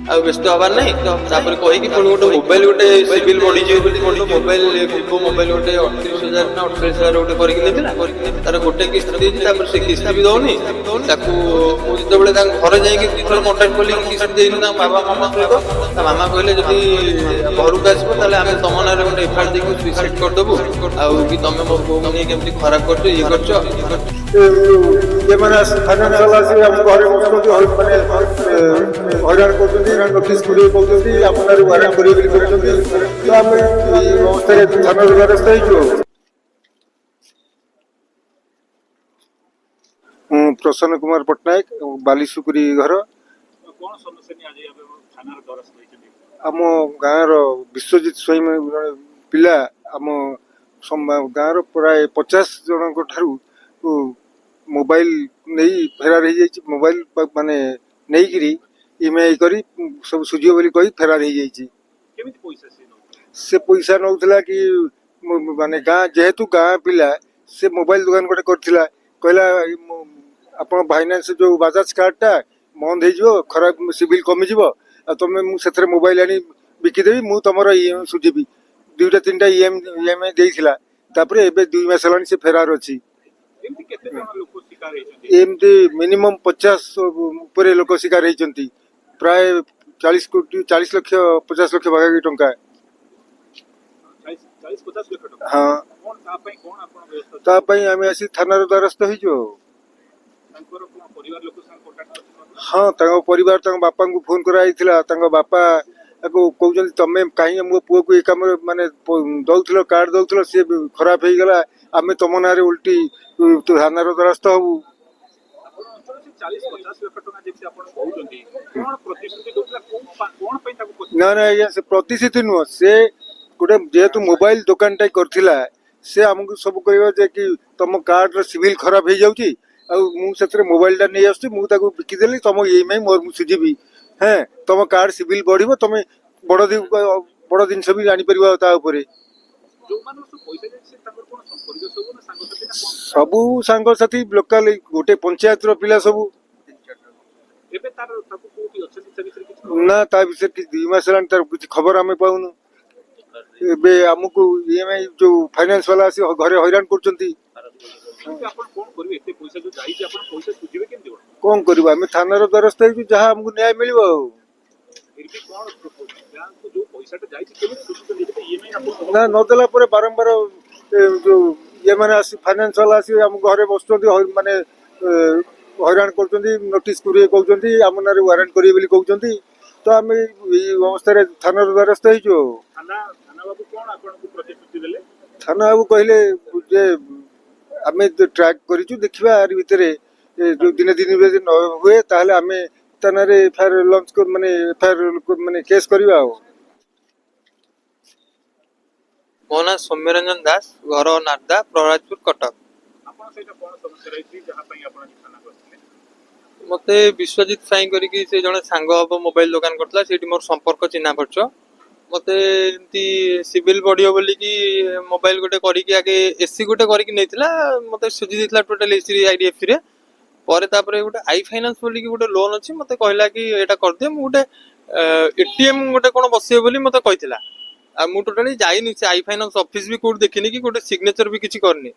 ଆଉ ବ୍ୟସ୍ତ ହବାର ନାହିଁ। ତାପରେ କହିକି ପୁଣି ଗୋଟେ ମୋବାଇଲ ଗୋଟେ ସିଭିଲ ବଢିଯିବ ବୋଲି ଗୋଟେ ମୋବାଇଲ ଭିଭୋ ମୋବାଇଲ ଗୋଟେ 38,000 ନା 48,000 ଗୋଟେ କରିକି ନେଇଥିଲା। ତାର ଗୋଟେ କିସ୍ତି ଦେଇଛି, ତାପରେ ସେ କିସ୍ତି ବି ଦଉନି। ତାକୁ ମୁଁ ଯେତେବେଳେ ତାଙ୍କ ଘରେ ଯାଇକି ଦିଥର କଣ୍ଟାକ୍ଟ କଲି କିସ୍ତି ଦେଇନି ତାଙ୍କ ବାବା ମାମା ସହିତ, ତା ମାମା କହିଲେ ଯଦି ଘରକୁ ଆସିବ ତାହେଲେ ଆମେ ତମ ନାଁରେ ଗୋଟେ ଏଫଆଇଆର ଦେଇକି ସୁଇସାଇଡ୍ କରିଦେବୁ, ଆଉ କି ତମେ ମୋ ବୋଉକୁ ନେଇ କେମିତି ଖରାପ କରୁଛ ଇଏ କରୁଛ। ଯେମାନେ ଫାଇନାନ୍ସିଆଲ ଆସି ଆମ ଘରେ ବସୁଛନ୍ତି ମାନେ ହଇରାଣ କରୁଛନ୍ତି, ନୋଟିସ୍ କରିବାକୁ କହୁଛନ୍ତି, ଆମ ନାଁରେ ୱାରେଣ୍ଟ କରିବେ ବୋଲି କହୁଛନ୍ତି। ତ ଆମେ ଏଇ ଅବସ୍ଥାରେ ଥାନାର ଦ୍ୱାରସ୍ଥ ହେଇଛୁ। ମୁଁ ପ୍ରସନ୍ନ କୁମାର ପଟ୍ଟନାୟକ, ବାଲିସୁକୁରି ଘର। ଆମ ଗାଁର ବିଶ୍ୱଜିତ ସ୍ୱାଇଁ ଜଣେ ପିଲା ଆମ ଗାଁର ପ୍ରାୟ 50 ଜଣଙ୍କ ଠାରୁ ମୋବାଇଲ ନେଇ ଫେରାର ହେଇଯାଇଛି। ମୋବାଇଲ ମାନେ ନେଇକିରି ଇଏମଆଇ କରି ସବୁ ସୁଝିବ ବୋଲି କହି ଫେରାର ହେଇଯାଇଛି। ସେ ପଇସା ନଉଥିଲା କି ମାନେ ଗାଁ ଯେହେତୁ ଗାଁ ପିଲା, ସେ ମୋବାଇଲ ଦୋକାନ ଗୋଟେ କରିଥିଲା। କହିଲା ଆପଣ ଫାଇନାନ୍ସ ଯୋଉ ବାଜାଜ କାର୍ଡଟା ବନ୍ଦ ହେଇଯିବ, ଖରାପ ସିଭିଲ କମିଯିବ, ଆଉ ତମେ ମୁଁ ସେଥିରେ ମୋବାଇଲ ଆଣି ବିକିଦେବି, ମୁଁ ତମର ସୁଝିବି। 2-3ଟା ଇଏମଆଇ ଦେଇଥିଲା। ତାପରେ ଏବେ 2 ମାସ ହେଲାଣି ସେ ଫେରାର ଅଛି। ଏମିତି ମିନିମମ୍ 50 ଉପରେ ଲୋକ ଶିକାର ହେଇଛନ୍ତି। ପ୍ରାୟ 40 ଲକ୍ଷ 50 ଲକ୍ଷ ପାଖାପାଖି ଟଙ୍କା। ହଁ, ତା ପାଇଁ ଆମେ ଆସି ଥାନାର ଦ୍ୱାରସ୍ଥ ହେଇଛୁ। ହଁ, ତାଙ୍କ ପରିବାର ତାଙ୍କ ବାପାଙ୍କୁ ଫୋନ କରାଯାଇଥିଲା। ତାଙ୍କ ବାପା ତାକୁ କହୁଛନ୍ତି ତମେ କାହିଁକି ମୋ ପୁଅକୁ ଏ କାମରେ ମାନେ ଦଉଥିଲ, କାର୍ଡ ଦଉଥିଲ, ସିଏ ଖରାପ ହେଇଗଲା, ଆମେ ତମ ନାଁରେ ଓଲଟି ଥାନାର ଦ୍ୱାରସ୍ଥ ହବୁ। ନା ନା ଆଜ୍ଞା, ସେ ପ୍ରତିଶ୍ରୁତି ନୁହଁ। ସେ ଗୋଟେ ଯେହେତୁ ମୋବାଇଲ ଦୋକାନଟା କରିଥିଲା, ସେ ଆମକୁ ସବୁ କହିବ ଯେ କି ତମ କାର୍ଡର ସିଭିଲ ଖରାପ ହେଇଯାଉଛି, ଆଉ ମୁଁ ସେଥିରେ ମୋବାଇଲଟା ନେଇ ଆସୁଛି, ମୁଁ ତାକୁ ବିକିଦେଲି, ତମ ଇଏମଆଇ ମୁଁ ସୁଝିବି। ହେଁ, ତମ କାର୍ଡ ସିଭିଲ ବଢିବ, ତମେ ବଡ ଜିନିଷ ବି ଜାଣିପାରିବ ତା ଉପରେ। ସବୁ ସାଙ୍ଗସାଥି ଲୋକାଲ ଗୋଟେ ପଞ୍ଚାୟତର ପିଲା ସବୁ। ନା, ତା ବିଷୟରେ କିଛି 2 ମାସ ହେଲାଣି ତାର କିଛି ଖବର ଆମେ ପାଉନୁ। ଏବେ ଆମକୁ ଇଏମଆଇ ଯୋଉ ଫାଇନାନ୍ସ ବାଲା ଆସି ଘରେ ହଇରାଣ କରୁଛନ୍ତି। କଣ କରିବୁ, ଆମେ ଥାନାର ଦ୍ୱାରସ୍ଥ ହେଇଛୁ, ଯାହା ଆମକୁ ନ୍ୟାୟ ମିଳିବ। ଆଉ ନା, ନଦେଲା ପରେ ବାରମ୍ବାର ଯୋଉ ଇଏମାନେ ଆସି ଫାଇନାନ୍ସ ବାଲା ଆସି ଆମ ଘରେ ବସୁଛନ୍ତି, ମାନେ ହଇରାଣ କରୁଛନ୍ତି, ନୋଟିସ୍ କରିବେ କହୁଛନ୍ତି, ଆମ ନାଁରେ ୱାରେଣ୍ଟ କରିବେ ବୋଲି କହୁଛନ୍ତି। ତ ଆମେ ଏଇ ଅବସ୍ଥାରେ ଥାନାର ଦ୍ୱାରସ୍ଥ ହେଇଛୁ। ଆଉ ଥାନା ବାବୁ କହିଲେ ଯେ ଆମେ ଟ୍ରାକ୍ କରିଛୁ, ଦେଖିବା ଆରି ଭିତରେ ଯୋଉ ଦିନେ ଯଦି ନ ହୁଏ ତାହେଲେ ଆମେ ଥାନାରେ ଏଫଆଇଆର ଲଞ୍ଚ ମାନେ ଏଫଆଇଆର ମାନେ କେସ୍ କରିବା। ଆଉ ମୋ ନାଁ ସୌମ୍ୟରଞ୍ଜନ ଦାସ, ଘର ନାରଦା, ପ୍ରହରାଜପୁର, କଟକ। ମତେ ବିଶ୍ୱଜିତ ସ୍ୱାଇଁ କରିକି ସେ ଜଣେ ସାଙ୍ଗ ହବ ମୋବାଇଲ ଦୋକାନ କରିଥିଲା, ସେଇଠି ମୋର ସମ୍ପର୍କ ଚିହ୍ନା ପରିଚୟ। ମତେ ଏମିତି ସିଭିଲ ବଢିବ ବୋଲିକି ମୋବାଇଲ ଗୋଟେ କରିକି ଆଗେ ଏସି ଗୋଟେ କରିକି ନେଇଥିଲା, ମତେ ସୁଝି ଦେଇଥିଲା ଟୋଟାଲ ଏସି ଆଇଡିଏଫସି ରେ। ପରେ ତାପରେ ଗୋଟେ ଆଇ ଫାଇନାନ୍ସ ବୋଲିକି ଗୋଟେ ଲୋନ ଅଛି, ମତେ କହିଲା କି ଏଇଟା କରିଦିଅ, ମୁଁ ଗୋଟେ ଏଟିଏମ ଗୋଟେ କଣ ବସିବ ବୋଲି ମତେ କହିଥିଲା। ଆଉ ମୁଁ ଟୋଟାଲି ଯାଇନି ସେ ଆଇ ଫାଇନାନ୍ସ ଅଫିସ ବି କୋଉଠି ଦେଖିନି, କି ଗୋଟେ ସିଗ୍ନେଚର ବି କିଛି କରିନି।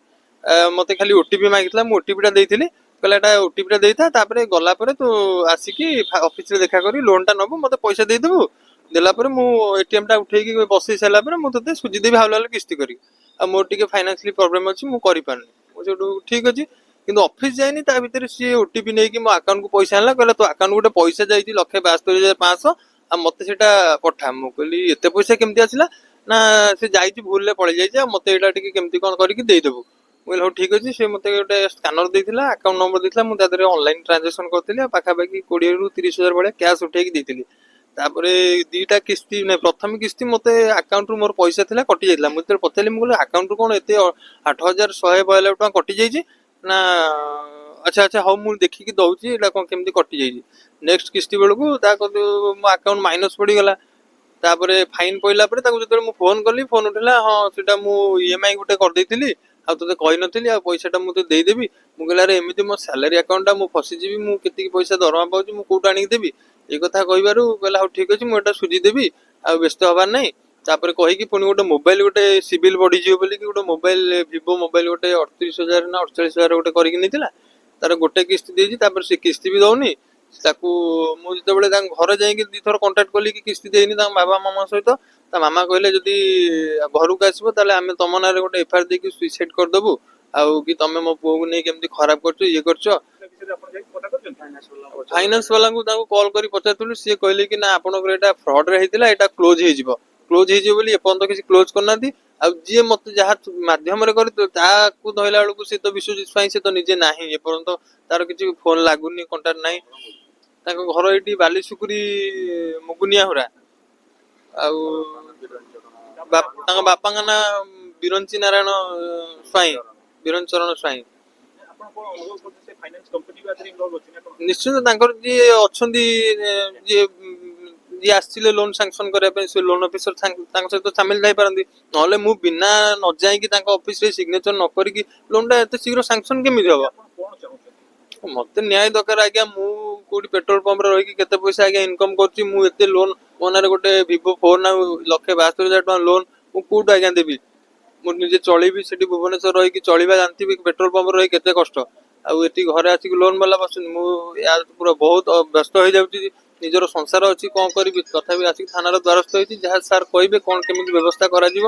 ମତେ ଖାଲି ଓଟିପି ମାଗିଥିଲା, ମୁଁ ଓଟିପି ଟା ଦେଇଥିଲି। କହିଲା ଏଟା ଓଟିପି ଟା ଦେଇଥା, ତାପରେ ଗଲା ପରେ ତୁ ଆସିକି ଅଫିସରେ ଦେଖା କରି ଲୋନ ଟା ନବୁ, ମତେ ପଇସା ଦେଇଦେବୁ। ଦେଲା ପରେ ମୁଁ ଏଟିଏମ ଟା ଉଠେଇକି ବସେଇ ସାରିଲା ପରେ ମୁଁ ତତେ ସୁଝିଦେବି ହାଉଲେ ହାଉଲେ କିସ୍ତି କରିକି। ଆଉ ମୋର ଟିକେ ଫାଇନାନ୍ସିଆଲି ପ୍ରୋବ୍ଲେମ ଅଛି, ମୁଁ କରିପାରୁନି। ମୁଁ ସେଠୁ ଠିକ ଅଛି, କିନ୍ତୁ ଅଫିସ ଯାଇନି, ତା ଭିତରେ ସିଏ ଓଟିପି ନେଇକି ମୋ ଆକାଉଣ୍ଟକୁ ପଇସା ଆଣିଲା। କହିଲା ତୋ ଆକାଉଣ୍ଟ ଗୋଟେ ପଇସା ଯାଇଛି 1,72,500, ଆଉ ମତେ ସେଇଟା ପଠା। ମୁଁ କହିଲି ଏତେ ପଇସା କେମିତି ଆସିଲା? ନା ସେ ଯାଇଛି, ଭୁଲରେ ପଳେଇ ଯାଇଛି, ଆଉ ମତେ ଏଇଟା ଟିକେ କେମିତି କଣ କରିକି ଦେଇଦେବୁ। ମୁଁ କହିଲି ହଉ ଠିକ ଅଛି। ସେ ମତେ ଗୋଟେ ସ୍କାନର ଦେଇଥିଲା, ଆକାଉଣ୍ଟ ନମ୍ବର ଦେଇଥିଲା, ମୁଁ ତା ଦେହରେ ଅନଲାଇନ ଟ୍ରାଞ୍ଜାକ୍ସନ କରିଥିଲି, ଆଉ ପାଖାପାଖି 20,000 ରୁ 30,000 ଭଳିଆ କ୍ୟାସ୍ ଉଠେଇକି ଦେଇଥିଲି। ତାପରେ 2ଟା କିସ୍ତି ନାଇଁ, ପ୍ରଥମ କିସ୍ତି ମତେ ଆକାଉଣ୍ଟରୁ ମୋର ପଇସା ଥିଲା କଟି ଯାଇଥିଲା। ମୁଁ ଯେତେବେଳେ ପଚାରିଲି, ମୁଁ କହିଲି ଆକାଉଣ୍ଟରୁ କଣ ଏତେ 8,192 ଟଙ୍କା କଟି ଯାଇଛି? ନା ଆଚ୍ଛା ଆଚ୍ଛା ହଉ ମୁଁ ଦେଖିକି ଦଉଛି, ଏଇଟା କଣ କେମିତି କଟି ଯାଇଛି। ନେକ୍ସଟ କିସ୍ତି ବେଳକୁ ତା ମୋ ଆକାଉଣ୍ଟ ମାଇନସ ପଡିଗଲା। ତାପରେ ଫାଇନ ପଇଲା ପରେ ତାକୁ ଯେତେବେଳେ ମୁଁ ଫୋନ କଲି, ଫୋନ ଉଠିଲା, ହଁ ସେଟା ମୁଁ ଇଏମଆଇ ଗୋଟେ କରିଦେଇଥିଲି, ଆଉ ତୋତେ କହିନଥିଲି, ଆଉ ପଇସାଟା ମୁଁ ତତେ ଦେଇଦେବି। ମୁଁ କହିଲି ଆରେ ଏମିତି ମୋ ସାଲାରୀ ଆକାଉଣ୍ଟଟା, ମୁଁ ଫସିଯିବି, ମୁଁ କେତିକି ପଇସା ଦରମା ପାଉଛି, ମୁଁ କୋଉଠୁ ଆଣିକି ଦେବି? এই କଥା କହିବାରୁ କହିଲା ହଉ ଠିକ ଅଛି ମୁଁ ଏଟା ସୁଝିଦେବି ଆଉ ବ୍ୟସ୍ତ ହବାର ନାହିଁ। ତାପରେ କହିକି ପୁଣି ଗୋଟେ ମୋବାଇଲ ଗୋଟେ ସିଭିଲ ବଢିଯିବ ବୋଲିକି ଗୋଟେ ମୋବାଇଲ ଭିଭୋ ମୋବାଇଲ ଗୋଟେ 38,000 ନା 48,000 ଗୋଟେ କରିକି ନେଇଥିଲା। ତାର ଗୋଟେ କିସ୍ତି ଦେଇଛି, ତାପରେ ସେ କିସ୍ତି ବି ଦଉନି। ତାକୁ ମୁଁ ଯେତେବେଳେ ତାଙ୍କ ଘରେ ଯାଇକି ଦିଥର କଣ୍ଟାକ୍ଟ କଲି କି କିସ୍ତି ଦେଇନି ତାଙ୍କ ବାବା ମାମା ସହିତ, ତା ମାମା କହିଲେ ଯଦି ଘରକୁ ଆସିବ ତାହେଲେ ଆମେ ତମ ନାଁରେ ଗୋଟେ ଏଫଆଇଆର ଦେଇକି ସୁଇସାଇଡ କରିଦବୁ, ଆଉ କି ତମେ ମୋ ପୁଅକୁ ନେଇ କେମିତି ଖରାପ କରୁଛ ଇଏ କରୁଛ। ଫାଇନାନ୍ସ ବାଲାଙ୍କୁ ତାଙ୍କୁ କଲ୍ କରି ପଚାରୁଥିଲୁ, ସିଏ କହିଲେ କି ନା ଆପଣଙ୍କର ଏଇଟା ଫ୍ରଡ ରେ ହେଇଥିଲା, ଏଇଟା କ୍ଲୋଜ ହେଇଯିବ। କ୍ଲୋଜ ହେଇଯିବ ବୋଲି ଏପର୍ଯ୍ୟନ୍ତ କିଛି କ୍ଲୋଜ କରିନାହାନ୍ତି। ଆଉ ଯିଏ ମତେ ଯାହା ମାଧ୍ୟମରେ କରିଥିବ ତାକୁ ଧଇଲା ବେଳକୁ ସେ ତ ବିଶ୍ୱଜିତ ସ୍ୱାଇଁ, ସେ ତ ନିଜେ ନାହିଁ ଏପର୍ଯ୍ୟନ୍ତ, ତାର କିଛି ଫୋନ ଲାଗୁନି, କଣ୍ଟାକ୍ଟ ନାହିଁ। ତାଙ୍କ ଘର ଏଇଠି ବାଲିସୁକୁରି ମୁଗୁନିଆ ହୁରା। ଆଉ ତାଙ୍କ ବାପାଙ୍କ ନାଁ ବିରଞ୍ଚି ନାରାୟଣ ସ୍ୱାଇଁ, ବିରଞ୍ଚି ଚରଣ ସ୍ୱାଇଁ। ନିଶ୍ଚିତ ତାଙ୍କର ଯିଏ ଅଛନ୍ତି, ଯିଏ ଯିଏ ଆସିଥିଲେ ଲୋନ ସାଙ୍ଗସନ କରିବା ପାଇଁ, ସେ ଲୋନ ଅଫିସର ତାଙ୍କ ସହିତ ସାମିଲ ହେଇପାରନ୍ତି। ନହେଲେ ମୁଁ ବିନା ନ ଯାଇକି ତାଙ୍କ ଅଫିସରେ ସିଗ୍ନେଚର ନ କରିକି ଲୋନ ଟା ଏତେ ଶୀଘ୍ର ସାଙ୍ଗସନ କେମିତି ହବ? ମତେ ନ୍ୟାୟ ଦରକାର ଆଜ୍ଞା। ମୁଁ କୋଉଠି ପେଟ୍ରୋଲ ପମ୍ପରେ ରହିକି କେତେ ପଇସା ଆଜ୍ଞା ଇନକମ କରୁଛି, ମୁଁ ଏତେ ଲୋନ ମୋ ନାଁରେ ଗୋଟେ ଭିଭୋ ଫୋନ ଆଉ 1,72,000 ଟଙ୍କା ଲୋନ ମୁଁ କୋଉଠୁ ଆଜ୍ଞା ଦେବି? ମୁଁ ନିଜେ ଚଳିବି ସେଠି ଭୁବନେଶ୍ୱର ରହିକି ଚଳିବା ଜାଣିଥିବି, ପେଟ୍ରୋଲ ପମ୍ପରେ ରହି କେତେ କଷ୍ଟ। ଆଉ ଏଠି ଘରେ ଆସିକି ଲୋନ ବାଲା ବସୁଛନ୍ତି, ମୁଁ ୟା ପୁରା ବହୁତ ବ୍ୟସ୍ତ ହେଇଯାଉଛି। ନିଜର ସଂସାର ଅଛି, କଣ କରିବି? ତଥାପି ଆସିକି ଥାନାର ଦ୍ୱାରସ୍ଥ ହେଇଛି, ଯାହା ସାର୍ କହିବେ କଣ କେମିତି ବ୍ୟବସ୍ଥା କରାଯିବ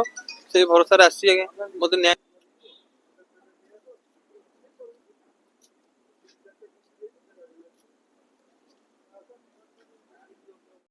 ସେଇ ଭରସାରେ ଆସିଛି ଆଜ୍ଞା। ମତେ ନ୍ୟାୟ